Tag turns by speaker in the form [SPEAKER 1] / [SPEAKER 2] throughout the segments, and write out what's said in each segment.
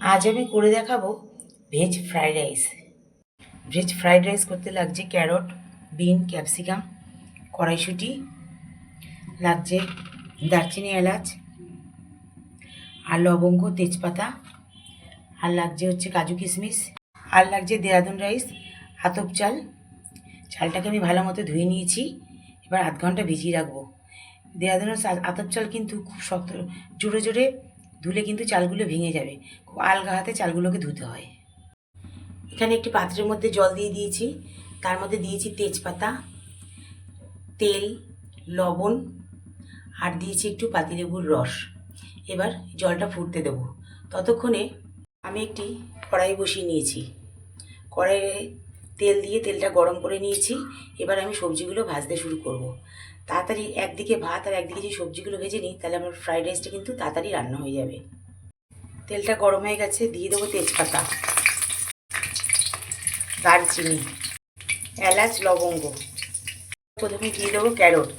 [SPEAKER 1] আজ আমি করে দেখাবো veg fried rice. Veg fried rice করতে লাগছে ক্যারট, বিন, ক্যাপসিকাম, কড়াইশুঁটি, লাগছে দারচিনি, এলাচ আর লবঙ্গ, তেজপাতা, আর লাগছে হচ্ছে কাজু কিশমিশ, আর লাগছে দেরাদুন রাইস, আতপ চাল। চালটাকে আমি ভালো মতো ধুয়ে নিয়েছি, এবার আধ ঘন্টা ভিজিয়ে রাখবো। দেরাদুন আতপ চাল কিন্তু খুব শক্ত, জোরে জোরে ধুলে কিন্তু চালগুলো ভেঙে যাবে, খুব আলগা হাতে চালগুলোকে ধুতে হয়। এখানে একটি পাত্রের মধ্যে জল দিয়ে দিয়েছি, তার মধ্যে দিয়েছি তেজপাতা, তেল, লবণ আর দিয়েছি একটু পাতিলেবুর রস। এবার জলটা ফুটতে দেবো। ততক্ষণে আমি একটি কড়াই বসিয়ে নিয়েছি, কড়াইয়ে তেল দিয়ে তেলটা গরম করে নিয়েছি। এবার আমি সবজিগুলো ভাজতে শুরু করব। তাড়াতাড়ি একদিকে ভাত আর একদিকে যে সবজিগুলো ভেজে নিই, তাহলে আমার ফ্রাইড রাইসটা কিন্তু তাড়াতাড়ি রান্না হয়ে যাবে। তেলটা গরম হয়ে গেছে, দিয়ে দেবো তেজপাতা, দারচিনি, এলাচ, লবঙ্গ। প্রথমে দিয়ে দেবো ক্যারট।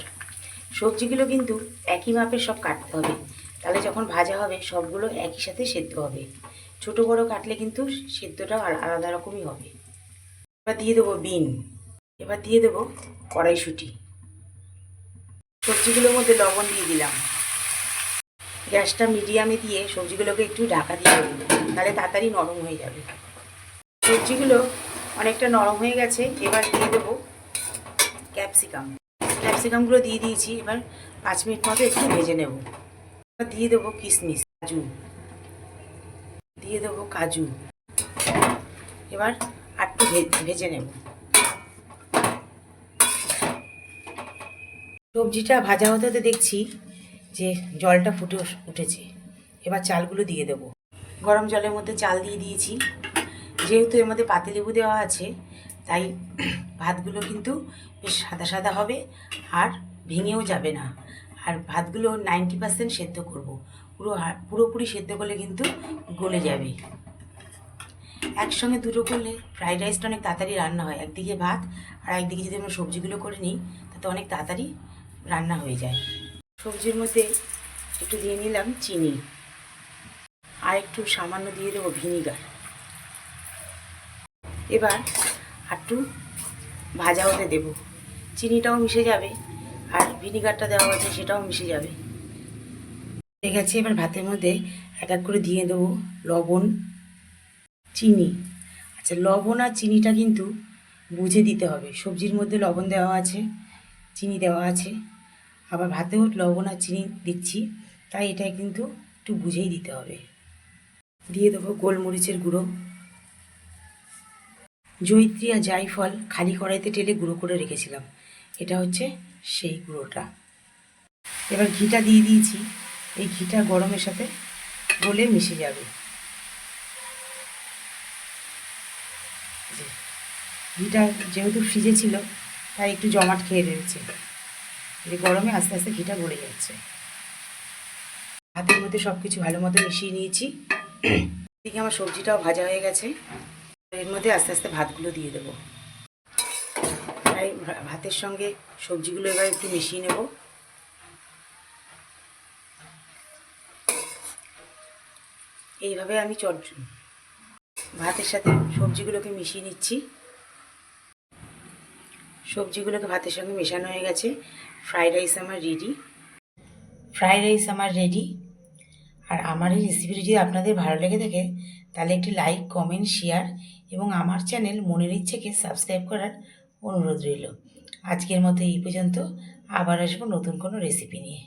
[SPEAKER 1] সবজিগুলো কিন্তু একই মাপের সব কাটতে হবে, তাহলে যখন ভাজা হবে সবগুলো একই সাথে সেদ্ধ হবে। ছোট বড় কাটলে কিন্তু সেদ্ধটাও আলাদা রকমই হবে। এবার দিয়ে দেবো বিন। এবার দিয়ে দেবো কড়াইশুঁটি। সবজিগুলোর মধ্যে লবণ দিয়ে দিলাম। গ্যাসটা মিডিয়ামে দিয়ে সবজিগুলোকে একটু ঢাকা দিয়ে দেবো, তাহলে তাড়াতাড়ি নরম হয়ে যাবে। সবজিগুলো অনেকটা নরম হয়ে গেছে, এবার দিয়ে দেবো ক্যাপসিকাম। ক্যাপসিকামগুলো দিয়ে দিয়েছি, এবার 5 মিনিট মতো একটু ভেজে নেব। এবার দিয়ে দেবো কিশমিশ, দিয়ে দেবো কাজু। এবার আরেকটু ভেজে নেব। সবজিটা ভাজা হতে হতে দেখছি যে জলটা ফুটে উঠেছে। এবার চালগুলো দিয়ে দেবো। গরম জলের মধ্যে চাল দিয়ে দিয়েছি। যেহেতু এর মধ্যে পাতিলেবু দেওয়া আছে, তাই ভাতগুলো কিন্তু বেশ সাদা সাদা হবে আর ভেঙেও যাবে না। আর ভাতগুলো 90% সেদ্ধ করব, পুরোপুরি সেদ্ধ করলে কিন্তু গলে যাবে। একসঙ্গে দুটো করলে ফ্রাইড রাইসটা অনেক তাড়াতাড়ি রান্না হয়। একদিকে ভাত আর একদিকে যদি আমরা সবজিগুলো করে নিই, তাতে অনেক তাড়াতাড়ি রান্না হয়ে যায়। সবজির মধ্যে একটু দিয়ে নিলাম চিনি, আর একটু সামান্য দিয়ে দেবো ভিনিগার। এবার একটু ভাজা হতে দেব, চিনিটাও মিশে যাবে আর ভিনিগারটা দেওয়া আছে সেটাও মিশে যাবে। ঠিক আছে, এবার ভাতের মধ্যে এক এক করে দিয়ে দেবো লবণ, চিনি। আচ্ছা, লবণ আর চিনিটা কিন্তু বুঝে দিতে হবে। সবজির মধ্যে লবণ দেওয়া আছে, চিনি দেওয়া আছে, আবার ভাতেও লবণ আর চিনি দিচ্ছি, তাই এটা কিন্তু একটু বুঝেই দিতে হবে। দিয়ে দেবো গোলমরিচের গুঁড়ো, জয়িত্রী আর জায়ফল খালি কড়াইতে ঢেলে গুঁড়ো করে রেখেছিলাম, এটা হচ্ছে সেই গুঁড়োটা। এবার ঘিটা দিয়ে দিয়েছি, এই ঘিটা গরমের সাথে গলে মিশে যাবে। ঘিটা যেহেতু ফ্রিজে ছিল, তাই একটু জমাট খেয়ে রয়েছে, এই গরমে আস্তে আস্তে ঘিটা গলে যাচ্ছে। হাতের মধ্যে সব কিছু ভালো মতো মিশিয়ে নিয়েছি। এদিকে আমার সবজিটাও ভাজা হয়ে গেছে, এর মধ্যে আস্তে আস্তে ভাতগুলো দিয়ে দেবো। তাই ভাতের সঙ্গে সবজিগুলো এবার একটু মিশিয়ে নেব। এইভাবে আমি ভাতের সাথে সবজিগুলোকে মিশিয়ে নিচ্ছি। সবজিগুলোকে ভাতের সঙ্গে মেশানো হয়ে গেছে। ফ্রাইড রাইস আমার রেডি। ফ্রাইড রাইস আমার রেডি। আর আমার এই রেসিপিটি যদি আপনাদের ভালো লেগে থাকে, তাহলে একটি লাইক, কমেন্ট, শেয়ার এবং আমার চ্যানেল মনের ইচ্ছেকে সাবস্ক্রাইব করার অনুরোধ রইল। আজকের মতো এই পর্যন্ত, আবার আসবো নতুন কোনো রেসিপি নিয়ে।